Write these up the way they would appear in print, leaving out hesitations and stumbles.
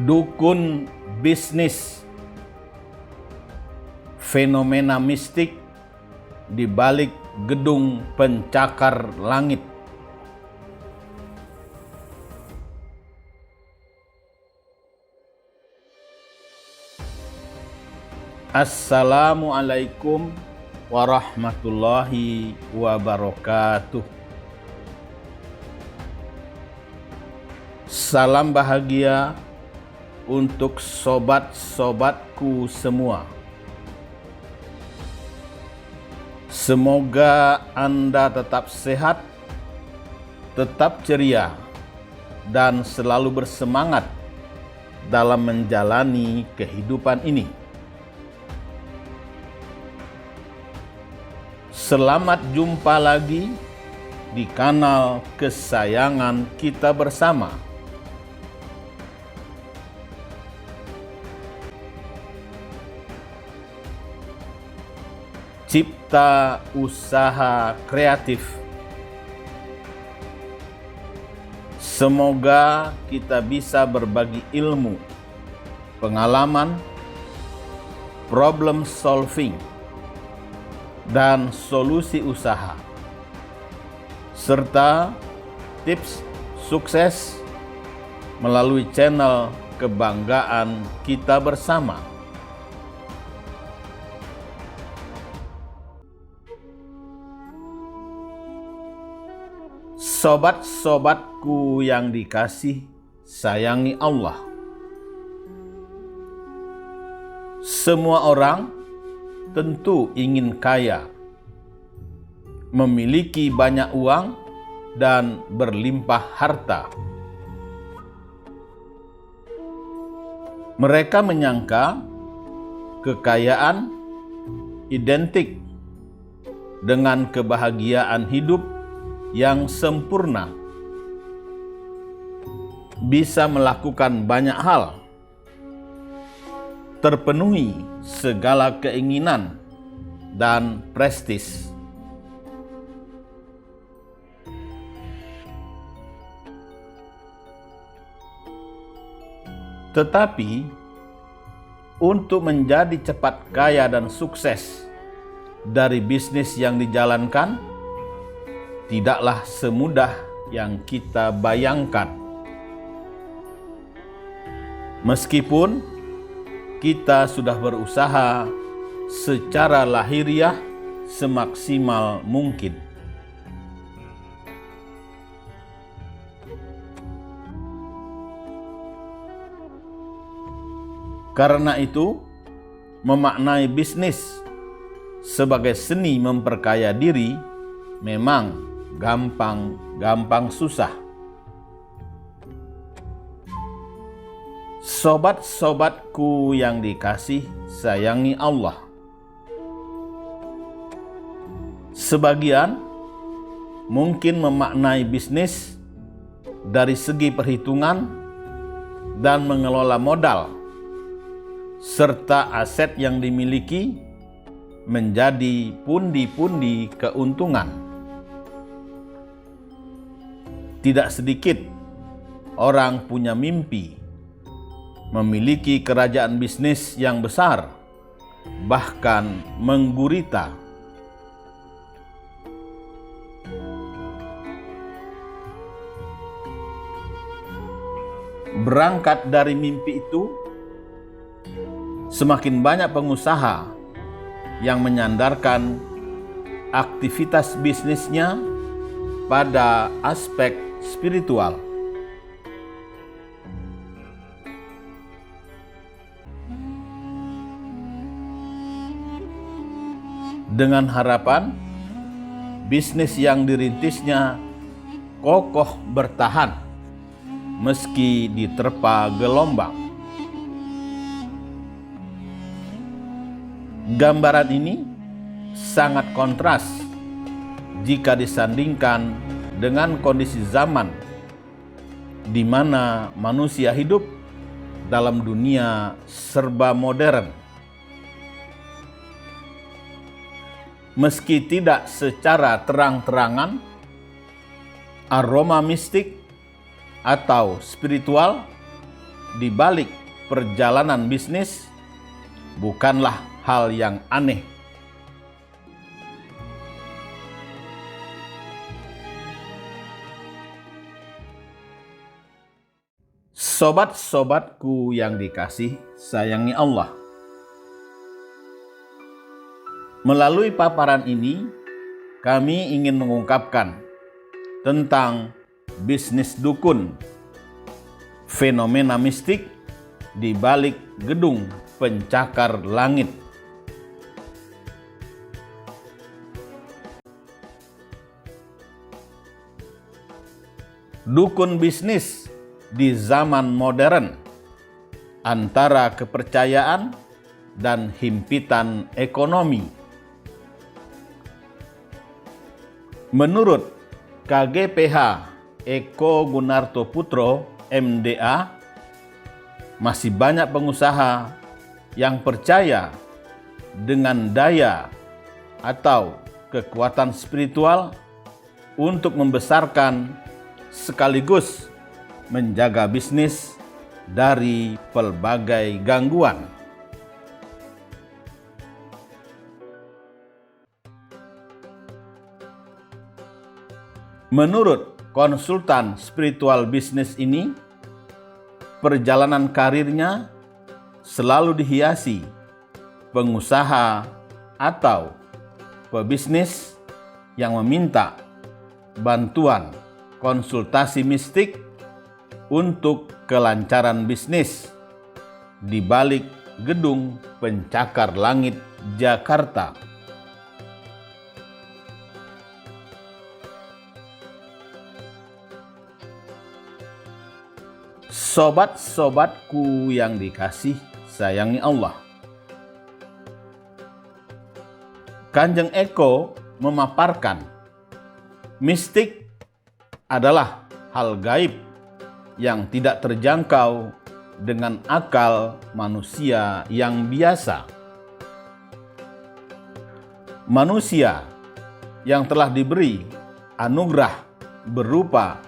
Dukun bisnis, fenomena mistik di balik gedung pencakar langit. Assalamualaikum warahmatullahi wabarakatuh. Salam bahagia untuk sobat-sobatku semua. Semoga Anda tetap sehat, tetap ceria, dan selalu bersemangat dalam menjalani kehidupan ini. Selamat jumpa lagi di kanal kesayangan kita bersama. Cipta Usaha Kreatif. Semoga kita bisa berbagi ilmu, pengalaman, problem solving, dan solusi usaha, serta tips sukses melalui channel kebanggaan kita bersama. Sobat-sobatku yang dikasih sayangi Allah, semua orang tentu ingin kaya, memiliki banyak uang, dan berlimpah harta. Mereka menyangka kekayaan identik dengan kebahagiaan hidup yang sempurna, bisa melakukan banyak hal, terpenuhi segala keinginan dan prestis. Tetapi untuk menjadi cepat kaya dan sukses dari bisnis yang dijalankan tidaklah semudah yang kita bayangkan. Meskipun kita sudah berusaha secara lahiriah semaksimal mungkin. Karena itu, memaknai bisnis sebagai seni memperkaya diri memang gampang susah. Sobat-sobatku yang dikasih sayangi Allah, sebagian mungkin memaknai bisnis dari segi perhitungan dan mengelola modal serta aset yang dimiliki menjadi pundi-pundi keuntungan. Tidak sedikit orang punya mimpi memiliki kerajaan bisnis yang besar, bahkan menggurita. Berangkat dari mimpi itu, semakin banyak pengusaha yang menyandarkan aktivitas bisnisnya pada aspek spiritual. Dengan harapan bisnis yang dirintisnya kokoh bertahan meski diterpa gelombang. Gambaran ini sangat kontras jika disandingkan dengan kondisi zaman di mana manusia hidup dalam dunia serba modern. Meski tidak secara terang-terangan, aroma mistik atau spiritual di balik perjalanan bisnis bukanlah hal yang aneh. Sobat-sobatku yang dikasih sayangi Allah. Melalui paparan ini, kami ingin mengungkapkan tentang bisnis dukun, fenomena mistik di balik gedung pencakar langit. Dukun bisnis di zaman modern antara kepercayaan dan himpitan ekonomi. Menurut KGPH Eko Gunartoputro, MDA, masih banyak pengusaha yang percaya dengan daya atau kekuatan spiritual untuk membesarkan sekaligus menjaga bisnis dari pelbagai gangguan. Menurut konsultan spiritual bisnis ini, perjalanan karirnya selalu dihiasi pengusaha atau pebisnis yang meminta bantuan konsultasi mistik untuk kelancaran bisnis di balik gedung pencakar langit Jakarta. Sobat-sobatku yang dikasih sayangi Allah. Kanjeng Eko memaparkan, mistik adalah hal gaib yang tidak terjangkau dengan akal manusia yang biasa. Manusia yang telah diberi anugerah berupa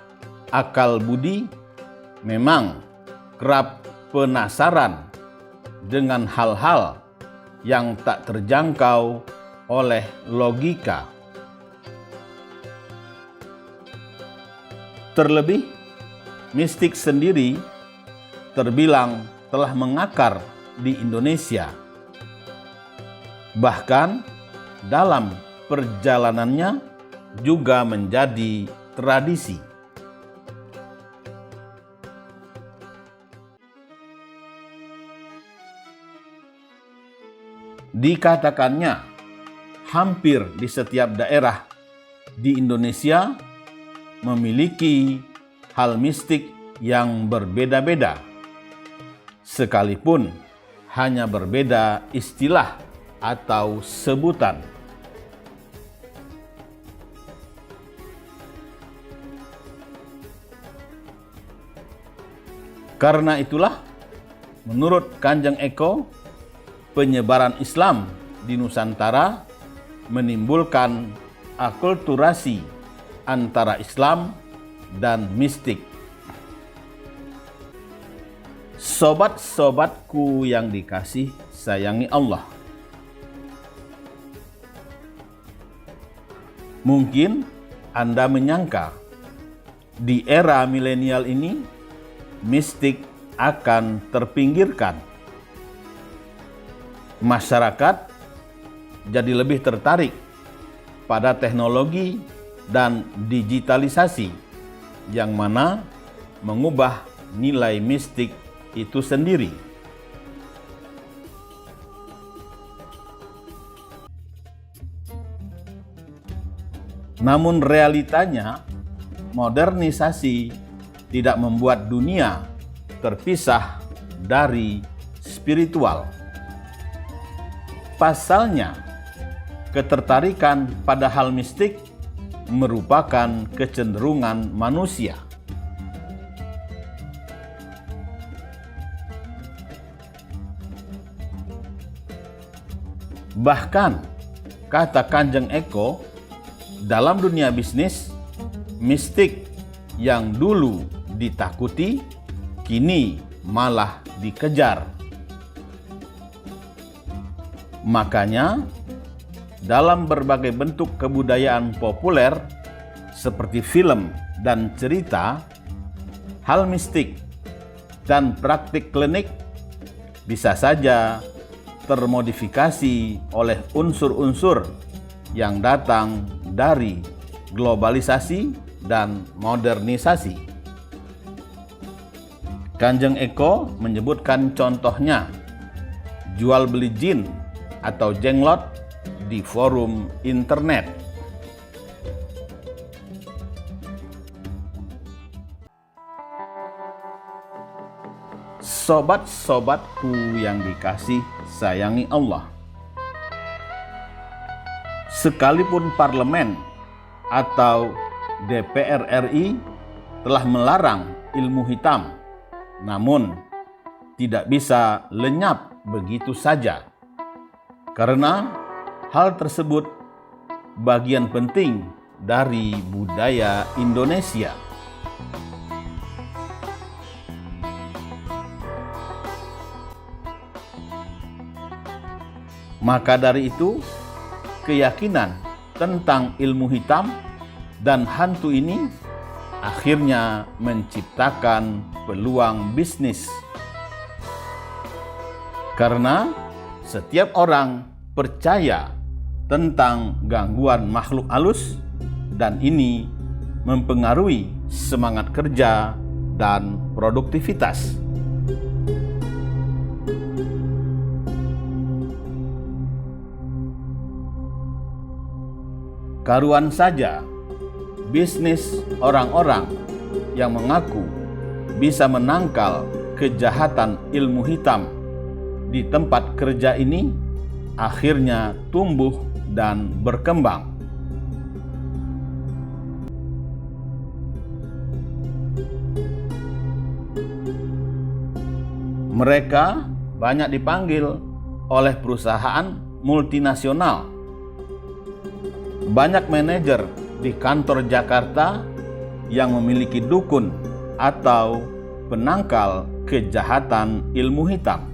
akal budi memang kerap penasaran dengan hal-hal yang tak terjangkau oleh logika. Terlebih, mistik sendiri terbilang telah mengakar di Indonesia. Bahkan dalam perjalanannya juga menjadi tradisi. Dikatakannya, hampir di setiap daerah di Indonesia memiliki hal mistik yang berbeda-beda, sekalipun hanya berbeda istilah atau sebutan. Karena itulah, menurut Kanjeng Eko, penyebaran Islam di Nusantara menimbulkan akulturasi antara Islam dan mistik. Sobat-sobatku yang dikasih sayangi Allah. Mungkin Anda menyangka di era milenial ini mistik akan terpinggirkan. Masyarakat jadi lebih tertarik pada teknologi dan digitalisasi yang mana mengubah nilai mistik itu sendiri. Namun realitanya, modernisasi tidak membuat dunia terpisah dari spiritual. Pasalnya, ketertarikan pada hal mistik merupakan kecenderungan manusia. Bahkan, kata Kanjeng Eko, dalam dunia bisnis, mistik yang dulu ditakuti, kini malah dikejar. Makanya, dalam berbagai bentuk kebudayaan populer seperti film dan cerita, hal mistik dan praktik klinik bisa saja termodifikasi oleh unsur-unsur yang datang dari globalisasi dan modernisasi. Kanjeng Eko menyebutkan contohnya jual beli jin atau jenglot di forum internet. Sobat-sobatku yang dikasih sayangi Allah, sekalipun parlemen atau DPR RI telah melarang ilmu hitam, namun tidak bisa lenyap begitu saja, karena hal tersebut bagian penting dari budaya Indonesia. Maka dari itu, keyakinan tentang ilmu hitam dan hantu ini akhirnya menciptakan peluang bisnis. Karena setiap orang percaya tentang gangguan makhluk halus, dan ini mempengaruhi semangat kerja dan produktivitas. Karuan saja bisnis orang-orang yang mengaku bisa menangkal kejahatan ilmu hitam di tempat kerja ini akhirnya tumbuh dan berkembang. Mereka banyak dipanggil oleh perusahaan multinasional. Banyak manajer di kantor Jakarta yang memiliki dukun atau penangkal kejahatan ilmu hitam.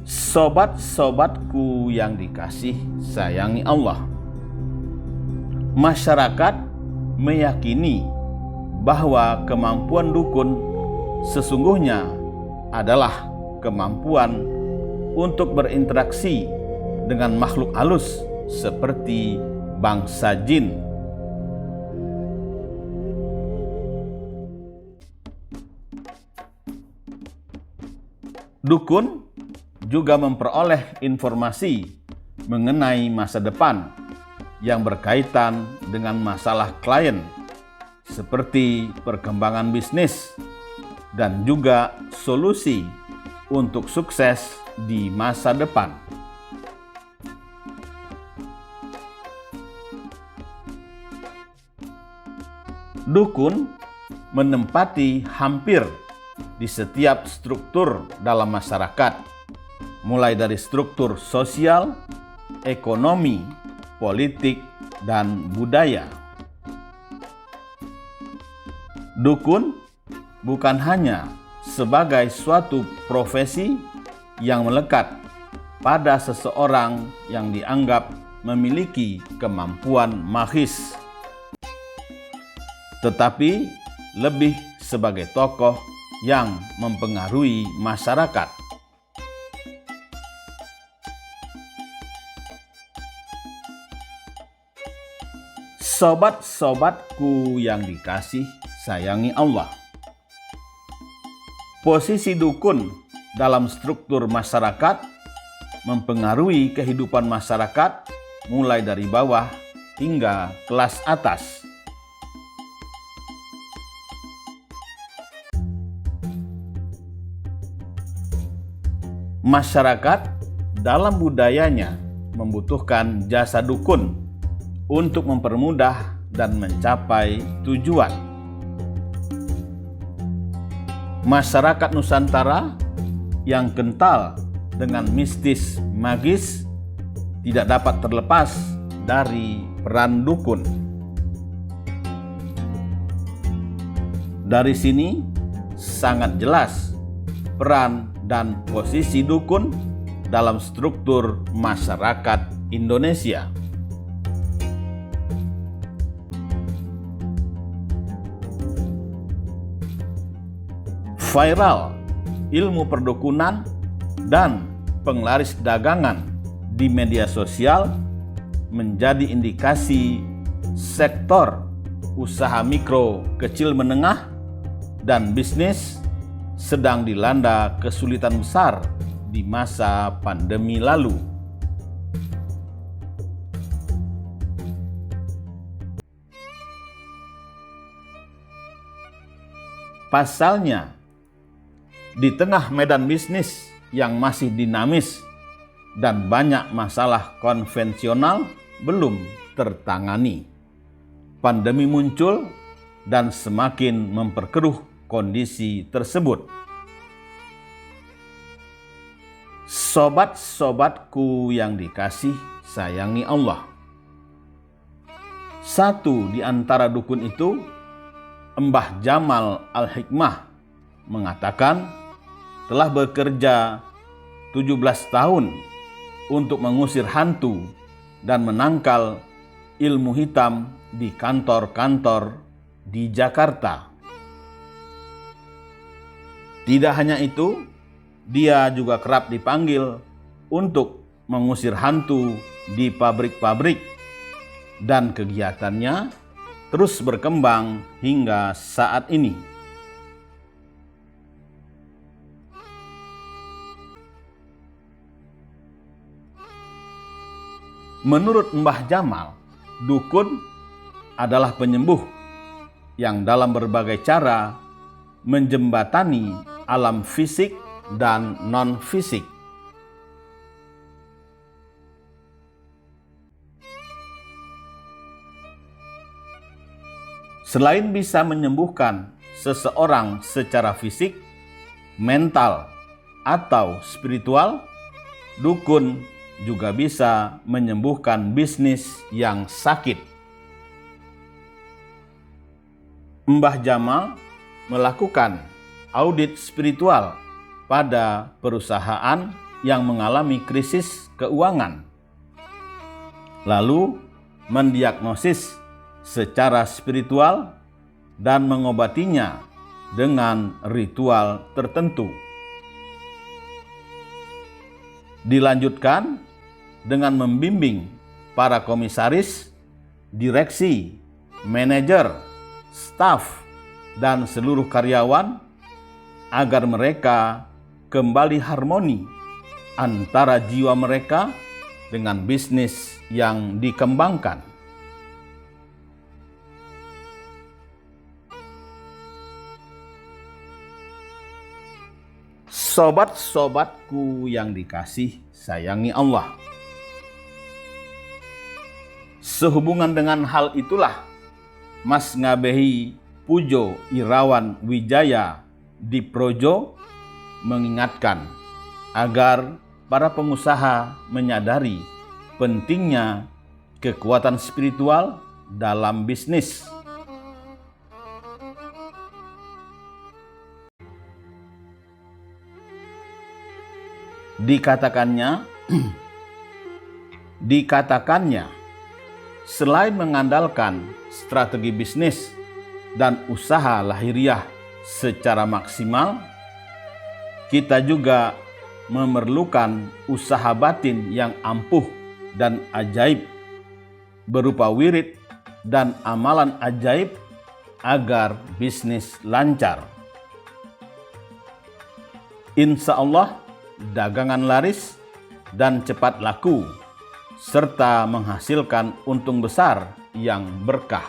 Sobat-sobatku yang dikasih sayangi Allah, masyarakat meyakini bahwa kemampuan dukun sesungguhnya adalah kemampuan untuk berinteraksi dengan makhluk halus seperti bangsa jin. Dukun juga memperoleh informasi mengenai masa depan yang berkaitan dengan masalah klien, seperti perkembangan bisnis dan juga solusi untuk sukses di masa depan. Dukun menempati hampir di setiap struktur dalam masyarakat, mulai dari struktur sosial, ekonomi, politik, dan budaya. Dukun bukan hanya sebagai suatu profesi yang melekat pada seseorang yang dianggap memiliki kemampuan magis, tetapi lebih sebagai tokoh yang mempengaruhi masyarakat. Sobat-sobatku yang dikasih sayangi Allah, posisi dukun dalam struktur masyarakat mempengaruhi kehidupan masyarakat mulai dari bawah hingga kelas atas. Masyarakat dalam budayanya membutuhkan jasa dukun untuk mempermudah dan mencapai tujuan. Masyarakat Nusantara yang kental dengan mistis magis tidak dapat terlepas dari peran dukun. Dari sini sangat jelas peran dan posisi dukun dalam struktur masyarakat Indonesia. Viral ilmu perdukunan dan penglaris dagangan di media sosial menjadi indikasi sektor usaha mikro, kecil, menengah, dan bisnis sedang dilanda kesulitan besar di masa pandemi lalu. Pasalnya, di tengah medan bisnis yang masih dinamis dan banyak masalah konvensional belum tertangani, pandemi muncul dan semakin memperkeruh kondisi tersebut. Sobat-sobatku yang dikasih sayangi Allah, satu di antara dukun itu, Mbah Jamal Al-Hikmah, mengatakan telah bekerja 17 tahun untuk mengusir hantu dan menangkal ilmu hitam di kantor-kantor di Jakarta. Tidak hanya itu, dia juga kerap dipanggil untuk mengusir hantu di pabrik-pabrik, dan kegiatannya terus berkembang hingga saat ini. Menurut Mbah Jamal, dukun adalah penyembuh yang dalam berbagai cara menjembatani alam fisik dan non-fisik. Selain bisa menyembuhkan seseorang secara fisik, mental, atau spiritual, dukun juga bisa menyembuhkan bisnis yang sakit. Mbah Jamal melakukan audit spiritual pada perusahaan yang mengalami krisis keuangan, lalu mendiagnosis secara spiritual dan mengobatinya dengan ritual tertentu. Dilanjutkan dengan membimbing para komisaris, direksi, manajer, staf, dan seluruh karyawan agar mereka kembali harmoni antara jiwa mereka dengan bisnis yang dikembangkan. Sobat-sobatku yang dikasih sayangi Allah, sehubungan dengan hal itulah Mas Ngabehi Pujo Irawan Wijaya Diprojo mengingatkan agar para pengusaha menyadari pentingnya kekuatan spiritual dalam bisnis. Dikatakannya, selain mengandalkan strategi bisnis dan usaha lahiriah secara maksimal, kita juga memerlukan usaha batin yang ampuh dan ajaib berupa wirid dan amalan ajaib agar bisnis lancar. Insya Allah dagangan laris dan cepat laku, serta menghasilkan untung besar yang berkah.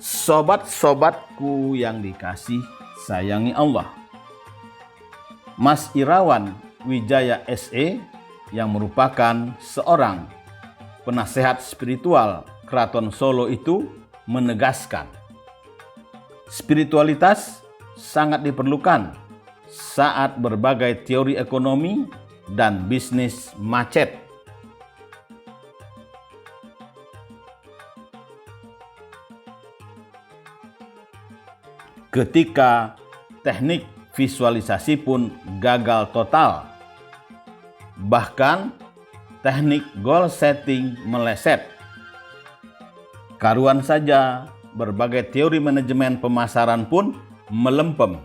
Sobat-sobatku yang dikasih sayangi Allah, Mas Irawan Wijaya SE yang merupakan seorang penasehat spiritual Keraton Solo itu menegaskan, spiritualitas sangat diperlukan saat berbagai teori ekonomi dan bisnis macet. ketika teknik visualisasi pun gagal total. Bahkan teknik goal setting meleset. Karuan saja berbagai teori manajemen pemasaran pun melempem.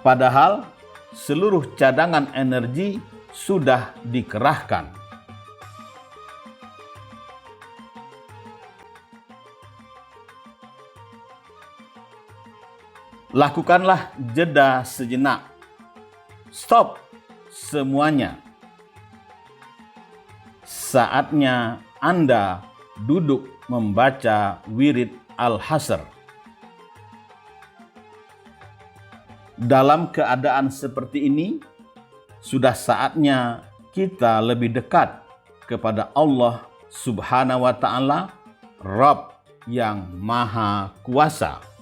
Padahal seluruh cadangan energi sudah dikerahkan. Lakukanlah jeda sejenak. Stop semuanya. Saatnya Anda duduk membaca wirid Al-Hasr. Dalam keadaan seperti ini, sudah saatnya kita lebih dekat kepada Allah Subhanahu wa Ta'ala, Rabb yang Maha Kuasa.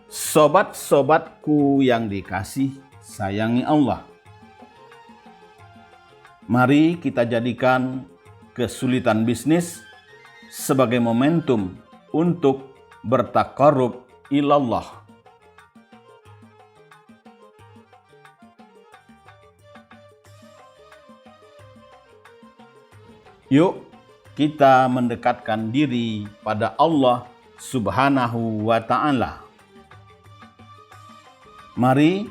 Sobat-sobatku yang dikasih sayangi Allah, mari kita jadikan kesulitan bisnis sebagai momentum untuk bertaqarrub ilallah. Yuk kita mendekatkan diri pada Allah Subhanahu wa Ta'ala. Mari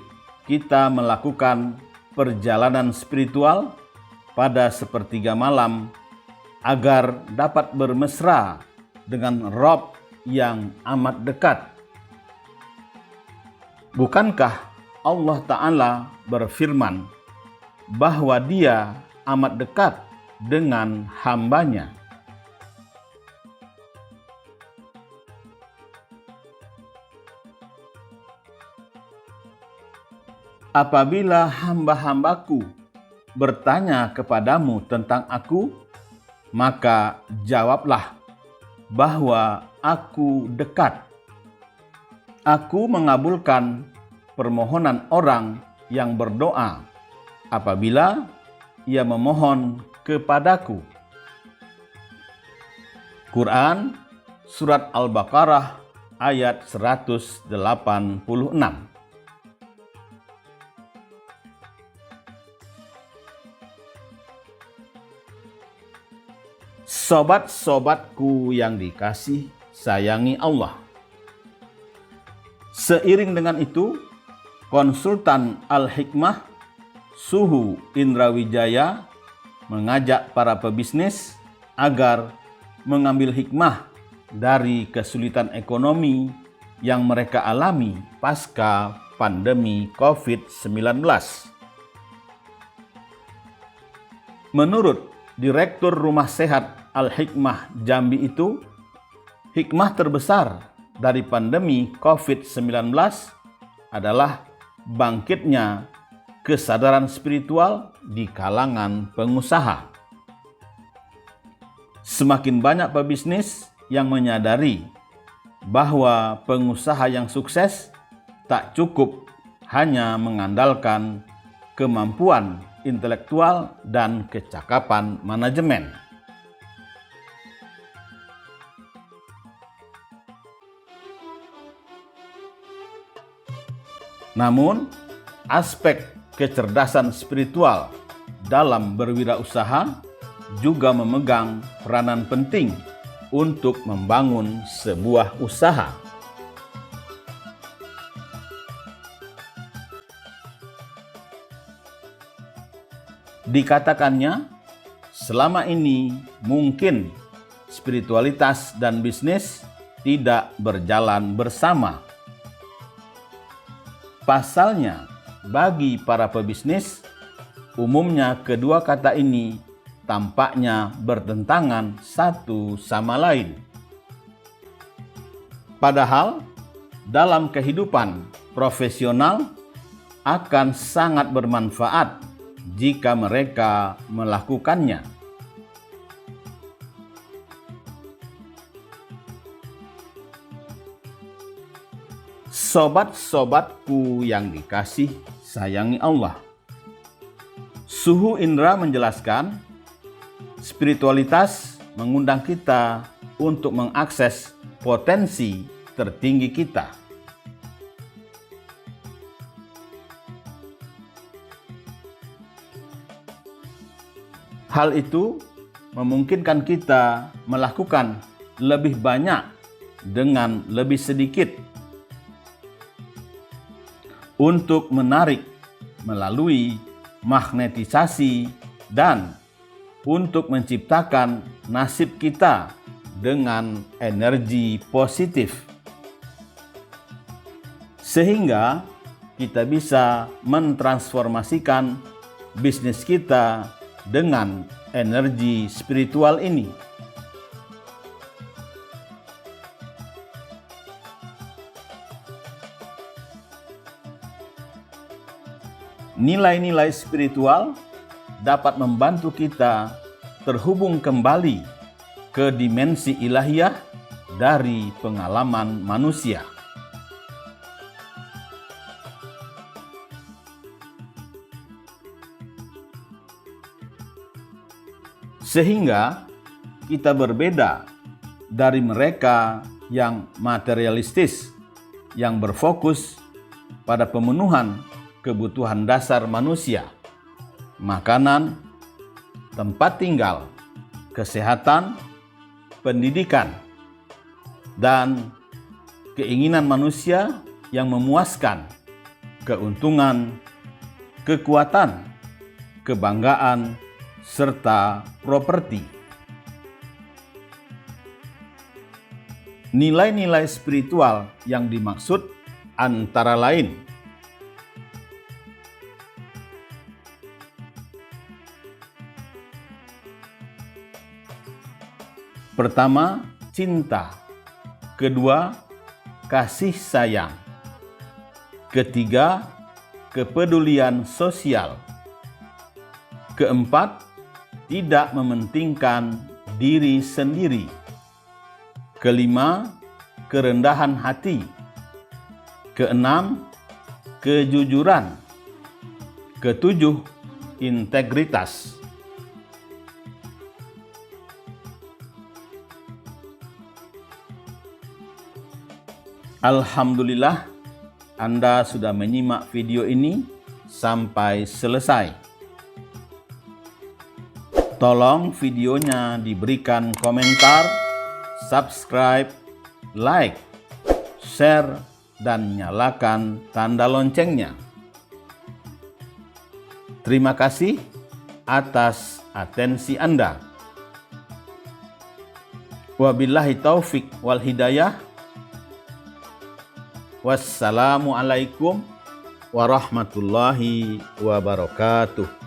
kita melakukan perjalanan spiritual pada sepertiga malam agar dapat bermesra dengan Rabb yang amat dekat. Bukankah Allah Ta'ala berfirman bahwa Dia amat dekat dengan hambanya? Apabila hamba-hambaku bertanya kepadamu tentang aku, maka jawablah bahwa aku dekat. Aku mengabulkan permohonan orang yang berdoa apabila ia memohon kepadaku. Quran Surat Al-Baqarah ayat 186. Sobat-sobatku yang dikasih sayangi Allah. Seiring dengan itu, konsultan Al-Hikmah Suhu Indrawijaya mengajak para pebisnis agar mengambil hikmah dari kesulitan ekonomi yang mereka alami pasca pandemi COVID-19. Menurut Direktur Rumah Sehat Al-Hikmah Jambi itu, hikmah terbesar dari pandemi COVID-19 adalah bangkitnya kesadaran spiritual di kalangan pengusaha. Semakin banyak pebisnis yang menyadari bahwa pengusaha yang sukses tak cukup hanya mengandalkan kemampuan intelektual dan kecakapan manajemen. Namun, aspek kecerdasan spiritual dalam berwirausaha juga memegang peranan penting untuk membangun sebuah usaha. Dikatakannya, selama ini mungkin spiritualitas dan bisnis tidak berjalan bersama. Pasalnya, bagi para pebisnis, umumnya kedua kata ini tampaknya bertentangan satu sama lain. Padahal, dalam kehidupan profesional akan sangat bermanfaat jika mereka melakukannya. Sobat-sobatku yang dikasih sayangi Allah, Suhu Indra menjelaskan, spiritualitas mengundang kita untuk mengakses potensi tertinggi kita. Hal itu memungkinkan kita melakukan lebih banyak dengan lebih sedikit untuk menarik melalui magnetisasi dan untuk menciptakan nasib kita dengan energi positif, sehingga kita bisa mentransformasikan bisnis kita dengan energi spiritual ini. Nilai-nilai spiritual dapat membantu kita terhubung kembali ke dimensi ilahiyah dari pengalaman manusia. Sehingga kita berbeda dari mereka yang materialistis, yang berfokus pada pemenuhan kebutuhan dasar manusia, makanan, tempat tinggal, kesehatan, pendidikan, dan keinginan manusia yang memuaskan, keuntungan, kekuatan, kebanggaan, serta properti. Nilai-nilai spiritual yang dimaksud antara lain: pertama, cinta. Kedua, kasih sayang. Ketiga, kepedulian sosial. Keempat, tidak mementingkan diri sendiri. Kelima, kerendahan hati. Keenam, kejujuran. Ketujuh, integritas. Alhamdulillah, Anda sudah menyimak video ini sampai selesai. Tolong videonya diberikan komentar, subscribe, like, share, dan nyalakan tanda loncengnya. Terima kasih atas atensi Anda. Wabillahi taufik wal hidayah. Wassalamualaikum warahmatullahi wabarakatuh.